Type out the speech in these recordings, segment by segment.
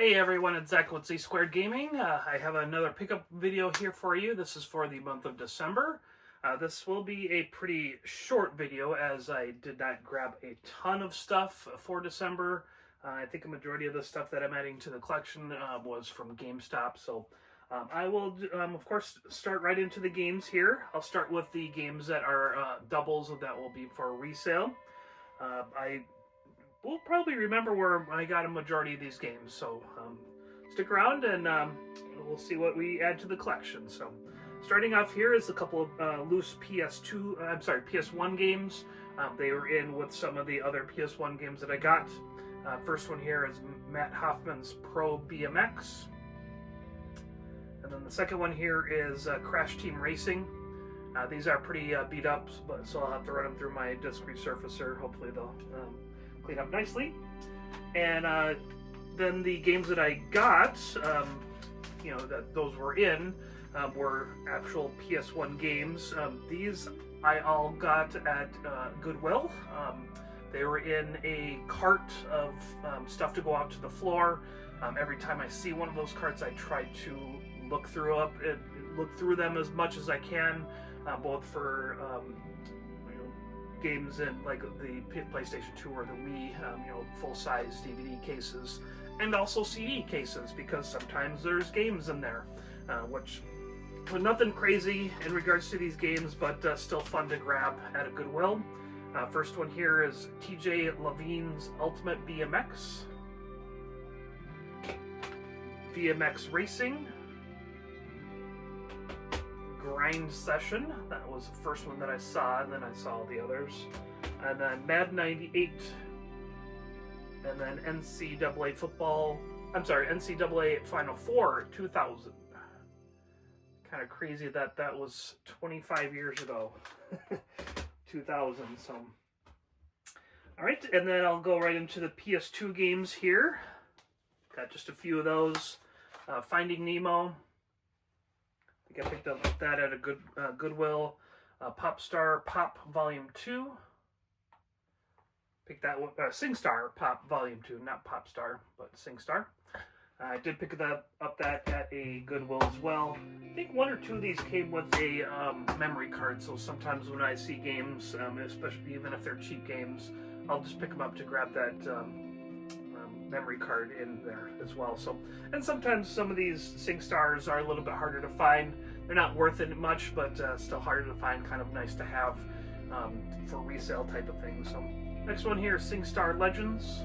Hey everyone, it's Zach with Z Squared Gaming. I have another pickup video here for you. This is for the month of December. This will be a pretty short video as I did not grab a ton of stuff for December. I think a majority of the stuff that I'm adding to the collection was from Gamestop. So I will, of course, start right into the games here. I'll start with the games that are doubles that will be for resale. I will probably remember where I got a majority of these games, so stick around and we'll see what we add to the collection. So starting off here is a couple of loose PS1 games. They were in with some of the other PS1 games that I got. First one here is Matt Hoffman's Pro BMX. And then the second one here is Crash Team Racing. These are pretty beat up, so I'll have to run them through my disc resurfacer. Hopefully they'll clean up nicely. And then the games that I got, that those were in, were actual PS1 games. These I all got at Goodwill. They were in a cart of stuff to go out to the floor. Every time I see one of those carts, I try to look through them as much as I can, both for games in like the PlayStation 2 or the Wii, full-size DVD cases, and also CD cases, because sometimes there's games in there, which was nothing crazy in regards to these games, but still fun to grab at a Goodwill. First one here is TJ Levine's Ultimate BMX, BMX Racing, Grind Session. That was the first one that I saw, and then I saw the others. And then Mad 98, and then NCAA Final Four 2000. Kind of crazy that was 25 years ago. 2000, so. All right, and then I'll go right into the PS2 games here. Got just a few of those. Finding Nemo. I think I picked up that at a Goodwill. Popstar Pop Volume 2. Picked that one, SingStar Pop Volume 2, not Popstar, but SingStar. I did pick that up at a Goodwill as well. I think one or two of these came with a memory card, so sometimes when I see games, especially even if they're cheap games, I'll just pick them up to grab that memory card in there as well. So, and sometimes some of these SingStars are a little bit harder to find. They're not worth it much, but still harder to find. Kind of nice to have for resale type of thing. So, next one here is SingStar Legends.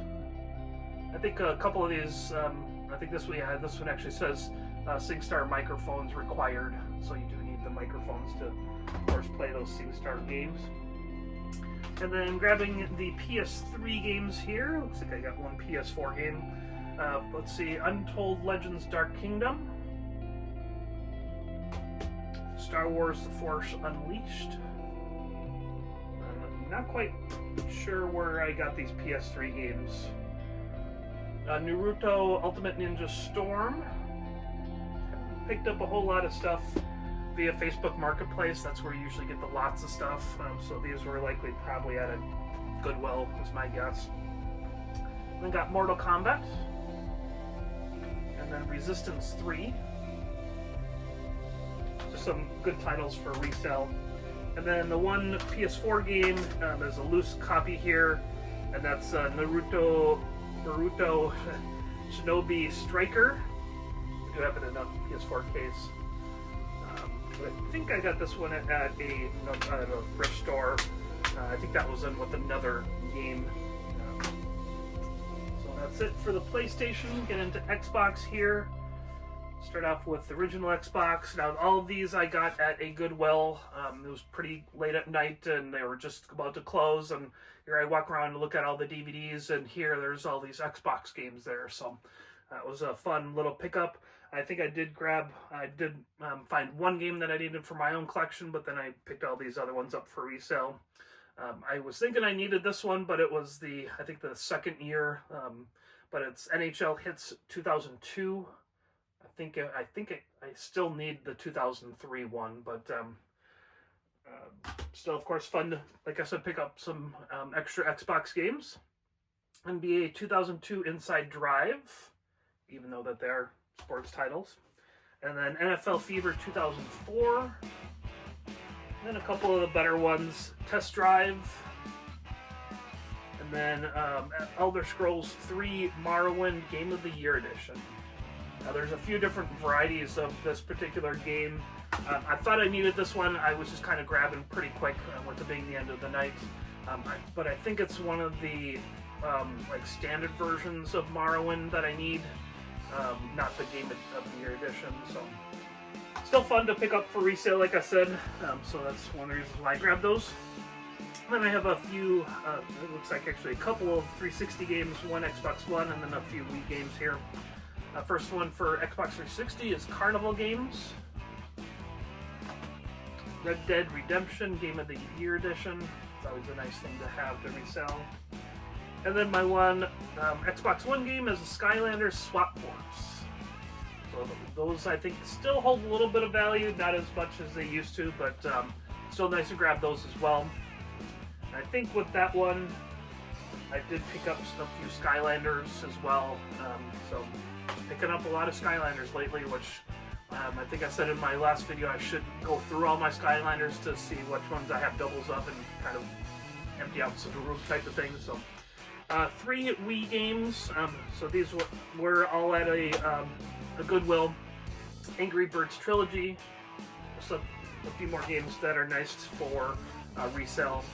I think a couple of these. I think this one actually says SingStar microphones required. So you do need the microphones to, of course, play those SingStar games. And then grabbing the PS3 games here. Looks like I got one PS4 game. Let's see, Untold Legends Dark Kingdom. Star Wars The Force Unleashed. I'm not quite sure where I got these PS3 games. Naruto Ultimate Ninja Storm. Picked up a whole lot of stuff via Facebook Marketplace. That's where you usually get the lots of stuff. So these were likely probably at a Goodwill, is my guess. Then got Mortal Kombat. And then Resistance 3. Just some good titles for resale. And then the one PS4 game, there's a loose copy here, and that's Naruto Shinobi Striker. We do have it in a PS4 case. But I think I got this one at a thrift store. I think that was in with another game. So that's it for the PlayStation. Get into Xbox here. Start off with the original Xbox. Now all of these I got at a Goodwill. It was pretty late at night and they were just about to close, and here I walk around and look at all the DVDs, and here there's all these Xbox games there. So that was a fun little pickup. I think I did find one game that I needed for my own collection, but then I picked all these other ones up for resale. I was thinking I needed this one, but it was I think the second year, but it's NHL Hits 2002. I still need the 2003 one, but still, of course, fun to, like I said, pick up some extra Xbox games. NBA 2002 Inside Drive, even though that they are sports titles. And then NFL Fever 2004. And then a couple of the better ones, Test Drive. And then Elder Scrolls 3 Morrowind Game of the Year Edition. Now there's a few different varieties of this particular game. I thought I needed this one. I was just kind of grabbing pretty quick with it being the end of the night. But I think it's one of the like standard versions of Morrowind that I need, not the Game of the Year Edition. So still fun to pick up for resale, like I said. So that's one of the reasons why I grabbed those. Then I have a few, it looks like actually a couple of 360 games, one Xbox One, and then a few Wii games here. First one for Xbox 360 is Carnival Games. Red Dead Redemption Game of the Year Edition. It's always a nice thing to have to resell. And then my one Xbox One game is the Skylanders Swap Force. So those I think still hold a little bit of value, not as much as they used to, but still nice to grab those as well. I think with that one, I did pick up a few Skylanders as well. So picking up a lot of Skylanders lately, which I think I said in my last video I should go through all my Skylanders to see which ones I have doubles up and kind of empty out some room type of thing. So 3 Wii games. So these were all at a Goodwill. Angry Birds Trilogy. So a few more games that are nice for resale.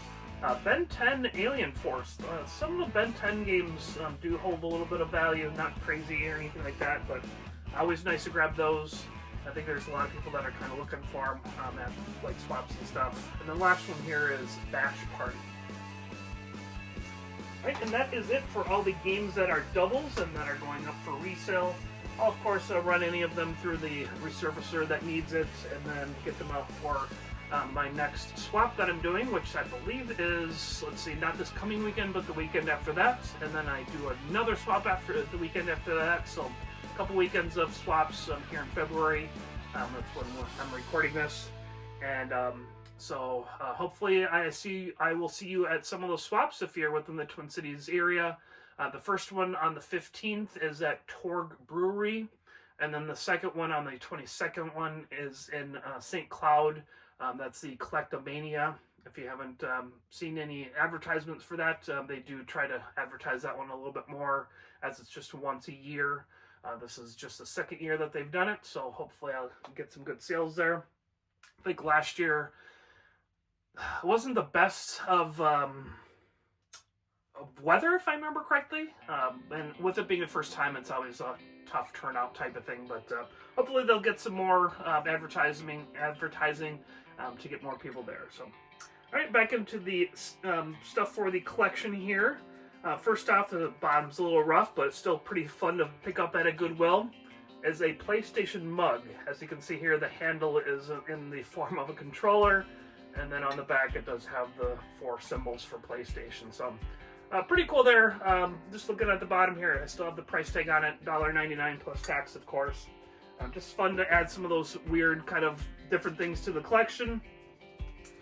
Ben 10 Alien Force. Some of the Ben 10 games do hold a little bit of value, not crazy or anything like that, but always nice to grab those. I think there's a lot of people that are kind of looking for them at like swaps and stuff. And the last one here is Bash Party. Right, and that is it for all the games that are doubles and that are going up for resale. I'll of course run any of them through the resurfacer that needs it, and then get them out for my next swap that I'm doing, which I believe is, let's see, not this coming weekend, but the weekend after that. And then I do another swap after the weekend after that. So a couple weekends of swaps here in February. That's when I'm recording this. And so hopefully I will see you at some of those swaps if you're within the Twin Cities area. The first one on the 15th is at Torg Brewery. And then the second one on the 22nd one is in St. Cloud. That's the Collectomania. If you haven't seen any advertisements for that, they do try to advertise that one a little bit more, as it's just once a year. This is just the second year that they've done it, so hopefully I'll get some good sales there. I think last year wasn't the best of weather, if I remember correctly. And with it being the first time, it's always a tough turnout type of thing, but hopefully they'll get some more advertising to get more people there. So, all right, back into the stuff for the collection here. First off, the bottom's a little rough, but it's still pretty fun to pick up at a Goodwill, is a PlayStation mug. As you can see here, the handle is in the form of a controller, and then on the back it does have the 4 symbols for PlayStation. So pretty cool there. Just looking at the bottom here, I still have the price tag on it, $1.99 plus tax, of course. Just fun to add some of those weird kind of different things to the collection.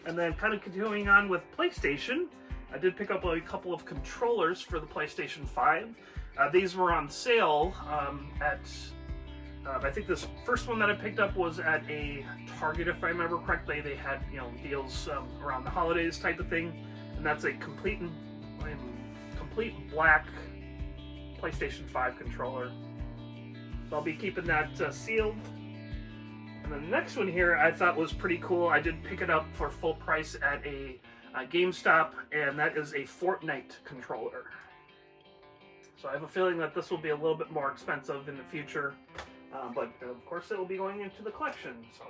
And then kind of continuing on with PlayStation, I did pick up a couple of controllers for the PlayStation 5. These were on sale at, I think this first one that I picked up was at a Target, if I remember correctly. They had, deals around the holidays type of thing. And that's a complete black PlayStation 5 controller. So I'll be keeping that sealed. And the next one here I thought was pretty cool. I did pick it up for full price at a Gamestop, and that is a Fortnite controller. So I have a feeling that this will be a little bit more expensive in the future, but of course it will be going into the collection. So,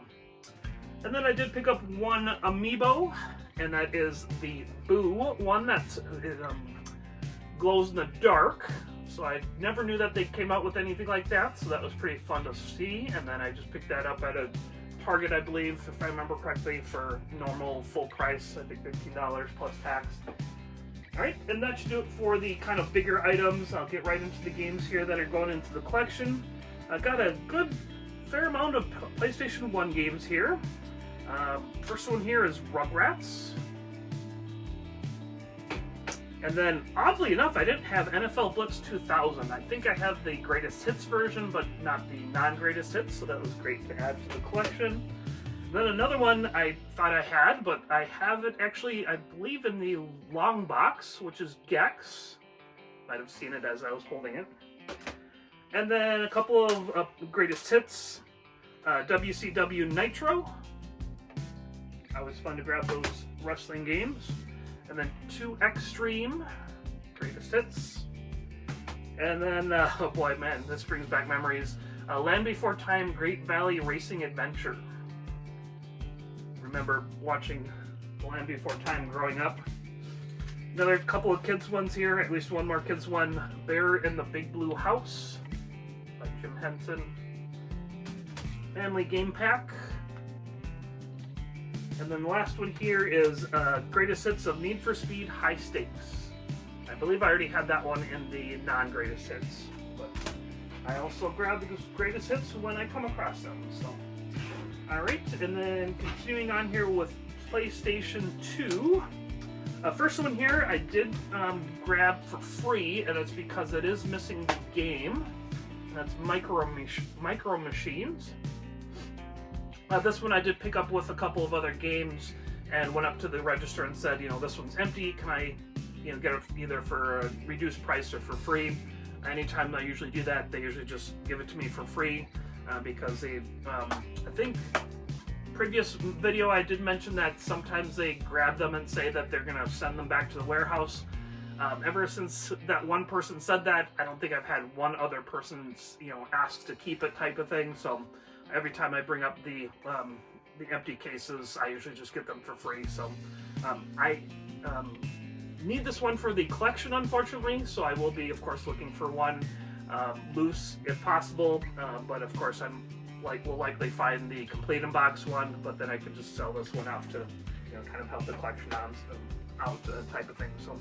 and then I did pick up one amiibo, and that is the Boo one that glows in the dark. So I never knew that they came out with anything like that, so that was pretty fun to see. And then I just picked that up at a Target, I believe, if I remember correctly, for normal full price, I think $15 plus tax. Alright, and that should do it for the kind of bigger items. I'll get right into the games here that are going into the collection. I've got a good fair amount of PlayStation 1 games here. First one here is Rugrats. And then, oddly enough, I didn't have NFL Blitz 2000. I think I have the greatest hits version, but not the non-greatest hits, so that was great to add to the collection. Then another one I thought I had, but I have it actually, I believe, in the long box, which is Gex. Might have seen it as I was holding it. And then a couple of greatest hits. WCW Nitro. Always fun to grab those wrestling games. And then 2 Extreme, greatest hits. And then, oh boy, man, this brings back memories. Land Before Time, Great Valley Racing Adventure. Remember watching Land Before Time growing up. Another couple of kids ones here, at least one more kids one. Bear in the Big Blue House by Jim Henson. Family Game Pack. And then the last one here is Greatest Hits of Need for Speed High Stakes. I believe I already had that one in the non-greatest hits, but I also grab the greatest hits when I come across them. So, all right, and then continuing on here with PlayStation 2. First one here I did grab for free, and it's because it is missing the game. That's Micro Machines. This one I did pick up with a couple of other games and went up to the register and said, this one's empty. Can I, get it either for a reduced price or for free? Anytime I usually do that, they usually just give it to me for free because they, I think, previous video I did mention that sometimes they grab them and say that they're going to send them back to the warehouse. Ever since that one person said that, I don't think I've had one other person, ask to keep it type of thing. So every time I bring up the empty cases, I usually just get them for free. So I need this one for the collection, unfortunately. So I will be, of course, looking for one loose if possible. But of course, will likely find the complete in box one. But then I can just sell this one off to, kind of help the collection out type of thing. So.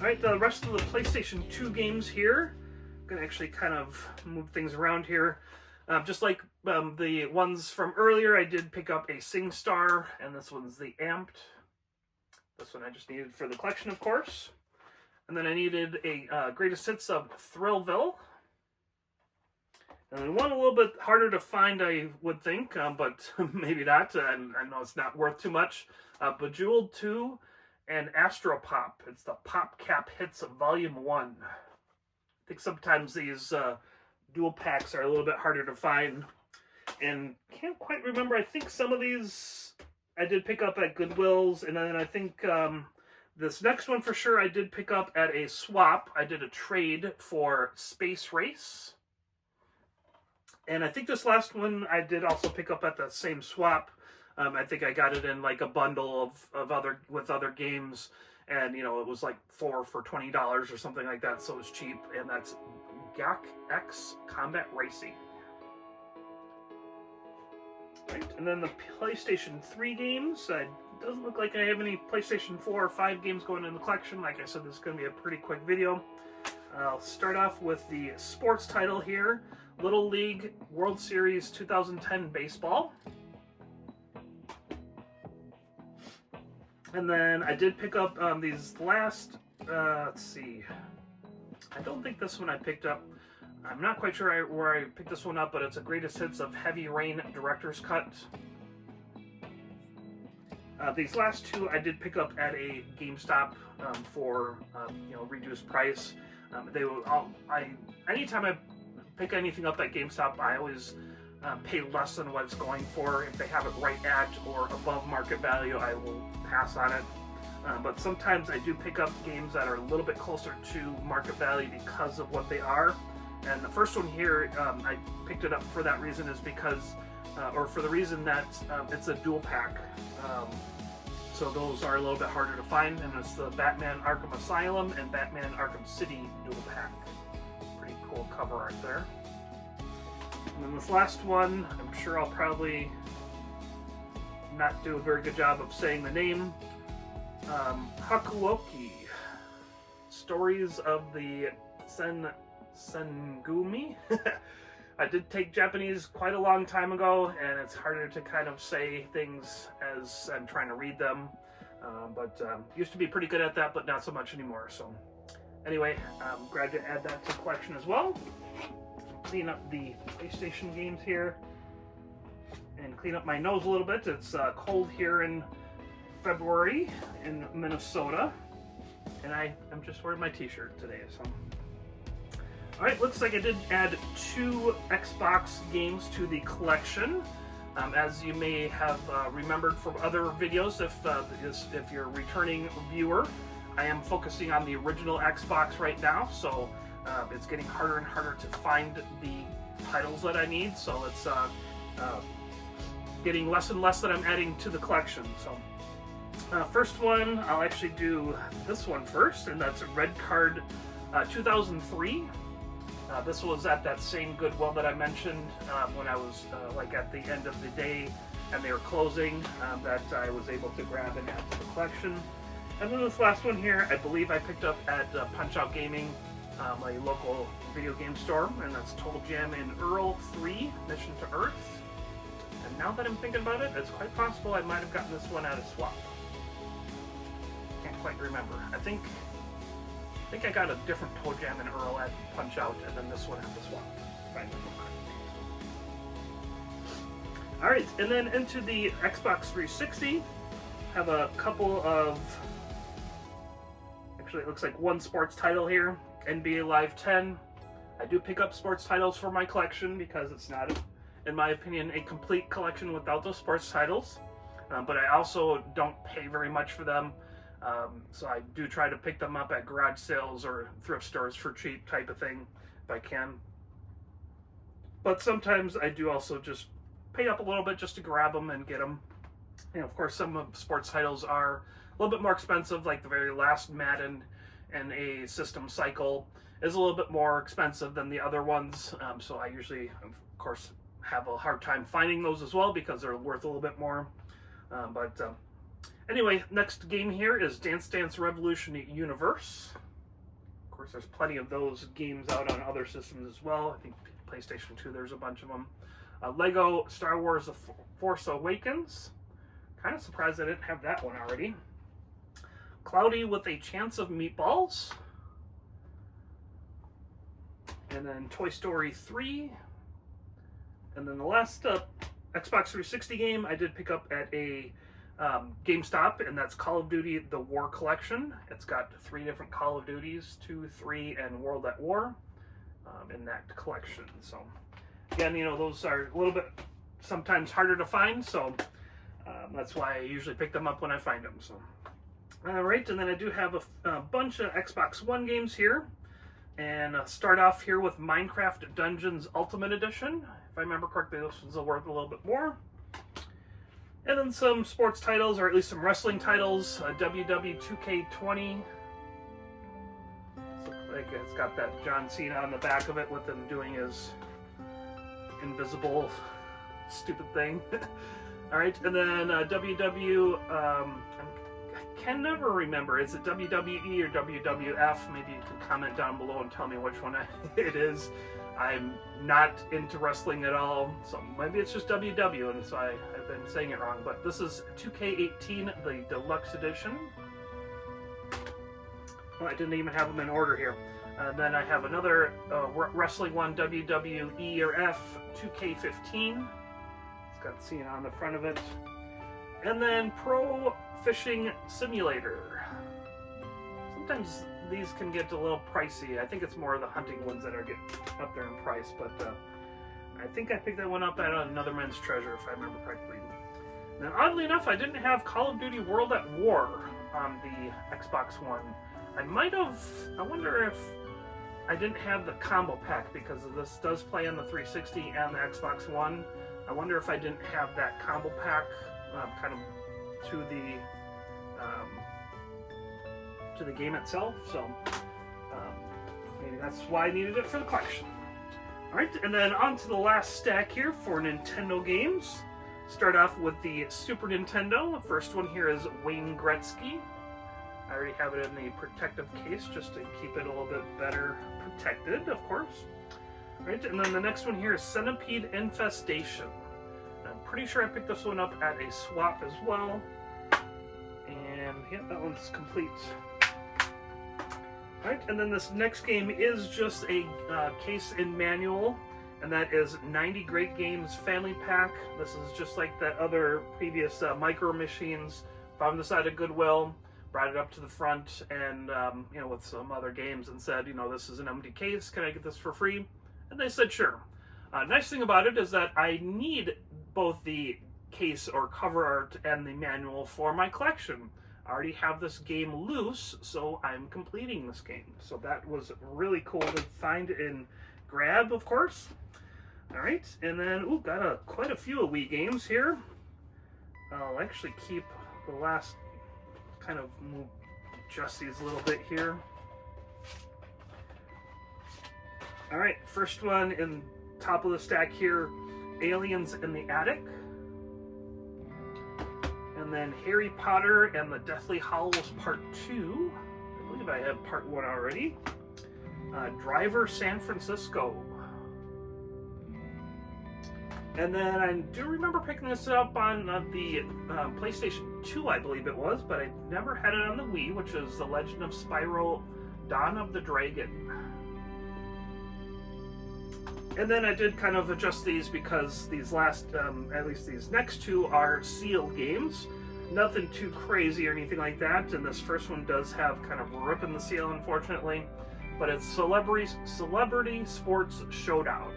All right, the rest of the PlayStation 2 games here. I'm going to actually kind of move things around here. Just like the ones from earlier, I did pick up a SingStar, and this one's the Amped. This one I just needed for the collection, of course. And then I needed a Greatest Hits of Thrillville. And one a little bit harder to find, I would think, but maybe not. And I know it's not worth too much. Bejeweled 2 and Astropop. It's the PopCap Hits of Volume 1. I think sometimes these dual packs are a little bit harder to find. And can't quite remember. I think some of these I did pick up at Goodwill's. And then I think this next one for sure I did pick up at a swap. I did a trade for Space Race. And I think this last one I did also pick up at the same swap. I think I got it in like a bundle of other games, and it was like 4 for $20 or something like that, so it was cheap. And that's Gak X Combat Racing. Right, and then the PlayStation 3 games. It doesn't look like I have any PlayStation 4 or 5 games going in the collection. Like I said, this is going to be a pretty quick video. I'll start off with the sports title here, Little League World Series 2010 Baseball. And then I did pick up these last, let's see, I don't think this one I picked up. I'm not quite sure where I picked this one up, but it's a Greatest Hits of Heavy Rain Director's Cut. These last two I did pick up at a GameStop for, reduced price. Anytime I pick anything up at GameStop, I always pay less than what it's going for. If they have it right at or above market value, I will pass on it. But sometimes I do pick up games that are a little bit closer to market value because of what they are. And the first one here, I picked it up for that reason, is because, or for the reason that it's a dual pack. So those are a little bit harder to find, and it's the Batman Arkham Asylum and Batman Arkham City dual pack. Pretty cool cover art there. And then this last one, I'm sure I'll probably not do a very good job of saying the name. Hakuoki. Stories of the Sengumi. I did take Japanese quite a long time ago, and it's harder to kind of say things as I'm trying to read them. but used to be pretty good at that, but not so much anymore. So anyway, I'm glad to add that to the collection as well. Clean up the PlayStation games here and clean up my nose a little bit. It's cold here in February in Minnesota, and I'm just wearing my t-shirt today. So alright, looks like I did add 2 Xbox games to the collection. As you may have remembered from other videos, if you're a returning viewer, I am focusing on the original Xbox right now, so it's getting harder and harder to find the titles that I need, so it's getting less and less that I'm adding to the collection. So first one, I'll actually do this one first, and that's Red Card 2003. This was at that same Goodwill that I mentioned when I was like at the end of the day and they were closing, that I was able to grab and add to the collection. And then this last one here, I believe I picked up at Punch-Out Gaming, a local video game store, and that's Total Jam in Earl 3, Mission to Earth. And now that I'm thinking about it, it's quite possible I might have gotten this one at a swap. Can't quite remember. I think I got a different Toe Jam and Earl at Punch Out, and then this one at the swap. Alright, and then into the Xbox 360, have a couple of, actually it looks like one sports title here, NBA Live 10. I do pick up sports titles for my collection because it's not, in my opinion, a complete collection without those sports titles. But I also don't pay very much for them. So I do try to pick them up at garage sales or thrift stores for cheap type of thing, if I can. But sometimes I do also just pay up a little bit just to grab them and get them. And of course, some of sports titles are a little bit more expensive, like the very last Madden and a System Cycle is a little bit more expensive than the other ones. So I usually, of course, have a hard time finding those as well because they're worth a little bit more. Anyway, next game here is Dance Dance Revolution Universe. Of course, there's plenty of those games out on other systems as well. I think PlayStation 2, there's a bunch of them. Lego Star Wars The Force Awakens. Kind of surprised I didn't have that one already. Cloudy with a Chance of Meatballs. And then Toy Story 3. And then the last Xbox 360 game I did pick up at a Gamestop, and that's Call of Duty The War Collection. It's got 3 different Call of Duties, 2, 3, and World at War in that collection. So again, you know, those are a little bit sometimes harder to find, so that's why I usually pick them up when I find them. So alright, and then I do have a bunch of Xbox One games here, and start off here with Minecraft Dungeons Ultimate Edition. If I remember correctly, this one's worth a little bit more. And then some sports titles, or at least some wrestling titles. WW 2K20. Looks like it's got that John Cena on the back of it with him doing his invisible stupid thing. Alright, and then WW, I can never remember. Is it WWE or WWF? Maybe you can comment down below and tell me which one it is. I'm not into wrestling at all, so maybe it's just WW, and so I've been saying it wrong. But this is 2K18, the Deluxe Edition. Well, I didn't even have them in order here. Then I have another wrestling one, WWE or F 2K15. It's got Cena on the front of it. And then Pro Fishing Simulator. Sometimes these can get a little pricey. I think it's more of the hunting ones that are getting up there in price, but I think I picked that one up at Another Man's Treasure, if I remember correctly. And then oddly enough, I didn't have Call of Duty World at War on the Xbox One. I might have, I wonder if I didn't have the combo pack, because this does play on the 360 and the Xbox One. I wonder if I didn't have that combo pack kind of to the game itself, so maybe that's why I needed it for the collection. Alright, and then on to the last stack here for Nintendo games. Start off with the Super Nintendo. The first one here is Wayne Gretzky. I already have it in the protective case just to keep it a little bit better protected, of course. Alright, and then the next one here is Centipede Infestation. I'm pretty sure I picked this one up at a swap as well. And yeah, that one's complete. Alright, and then this next game is just a case and manual, and that is 90 Great Games Family Pack. This is just like that other previous Micro Machines. Found this at a Goodwill, brought it up to the front, and you know, with some other games, and said, you know, this is an empty case. Can I get this for free? And they said sure. Nice thing about it is that I need both the case or cover art and the manual for my collection. I already have this game loose, so I'm completing this game. So that was really cool to find and grab, of course. All right, and then, ooh, got quite a few Wii games here. I'll actually keep the last, kind of move, adjust these a little bit here. All right, first one in top of the stack here, Aliens in the Attic. And then Harry Potter and the Deathly Hallows Part 2. I believe I have Part 1 already. Driver San Francisco. And then I do remember picking this up on the PlayStation 2, I believe it was, but I never had it on the Wii, which is The Legend of Spyro Dawn of the Dragon. And then I did kind of adjust these because these last, at least these next two, are sealed games. Nothing too crazy or anything like that. And this first one does have kind of a rip in the seal, unfortunately. But it's Celebrity Sports Showdown.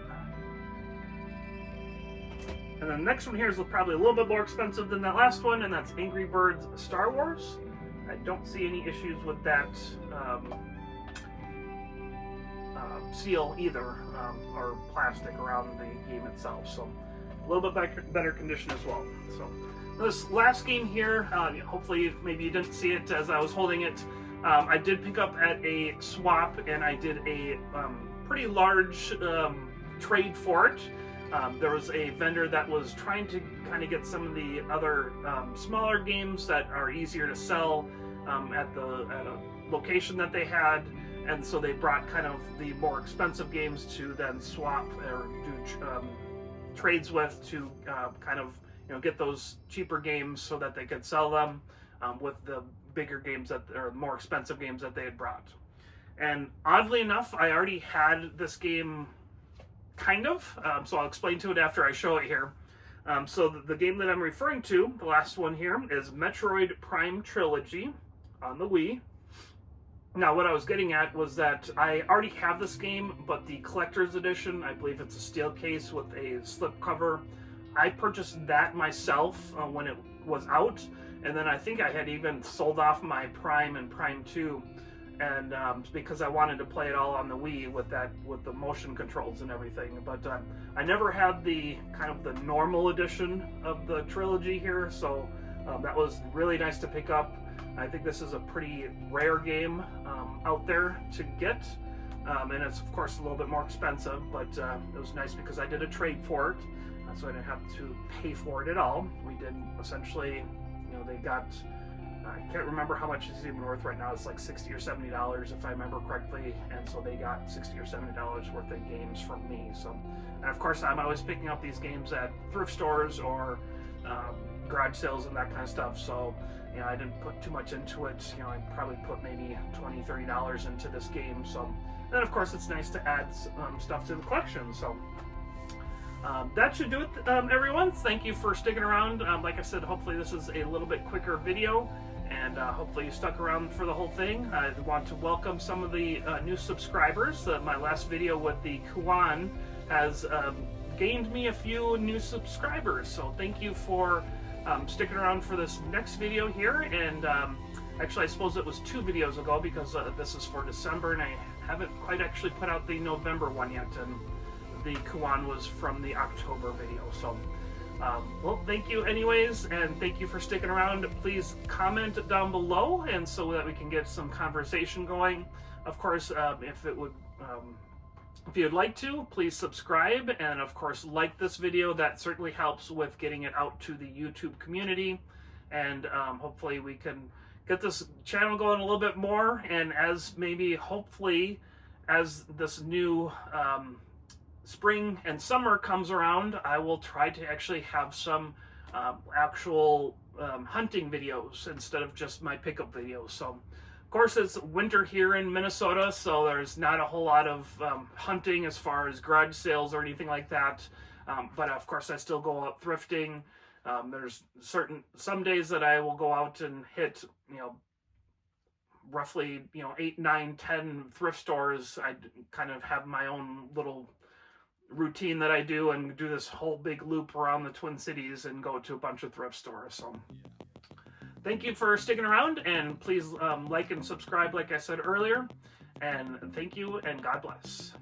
And the next one here is probably a little bit more expensive than that last one, and that's Angry Birds Star Wars. I don't see any issues with that seal either, or plastic around the game itself, so a little bit better condition as well. So this last game here, hopefully maybe you didn't see it as I was holding it, I did pick up at a swap, and I did a pretty large trade for it. There was a vendor that was trying to kind of get some of the other smaller games that are easier to sell at a location that they had. And so they brought kind of the more expensive games to then swap or do trades with to kind of, you know, get those cheaper games so that they could sell them with the bigger games that are more expensive games that they had brought. And oddly enough, I already had this game kind of, so I'll explain to it after I show it here. So the game that I'm referring to, the last one here, is Metroid Prime Trilogy on the Wii. Now, what I was getting at was that I already have this game, but the collector's edition, I believe it's a steel case with a slip cover. I purchased that myself when it was out, and then I think I had even sold off my Prime and Prime 2, and because I wanted to play it all on the Wii with the motion controls and everything. But I never had the kind of the normal edition of the trilogy here, so that was really nice to pick up. I think this is a pretty rare game out there to get, and it's of course a little bit more expensive, but it was nice because I did a trade for it, so I didn't have to pay for it at all. We did essentially, you know, they got, I can't remember how much it's even worth right now. It's like $60 or $70 if I remember correctly, and so they got $60 or $70 worth of games from me. So, and of course I'm always picking up these games at thrift stores or garage sales and that kind of stuff, so you know, I didn't put too much into it. You know, I probably put maybe $20, $30 into this game. So, and of course, it's nice to add stuff to the collection. So, that should do it, everyone. Thank you for sticking around. Like I said, hopefully this is a little bit quicker video, and hopefully you stuck around for the whole thing. I want to welcome some of the new subscribers. My last video with the Kuan has gained me a few new subscribers. So, thank you for sticking around for this next video here. And actually I suppose it was 2 videos ago, because this is for December and I haven't quite actually put out the November one yet, and the Kuan was from the October video. So well, thank you anyways, and thank you for sticking around. Please comment down below, and so that we can get some conversation going. Of course, if you'd like to, please subscribe, and of course like this video. That certainly helps with getting it out to the YouTube community, and hopefully we can get this channel going a little bit more. And as maybe hopefully as this new spring and summer comes around, I will try to actually have some actual hunting videos instead of just my pickup videos. So, of course, it's winter here in Minnesota, so there's not a whole lot of hunting as far as garage sales or anything like that. But of course, I still go out thrifting. There's some days that I will go out and hit, roughly, 8, 9, 10 thrift stores. I kind of have my own little routine that I do, and do this whole big loop around the Twin Cities and go to a bunch of thrift stores. So thank you for sticking around, and please like and subscribe like I said earlier, and thank you, and God bless.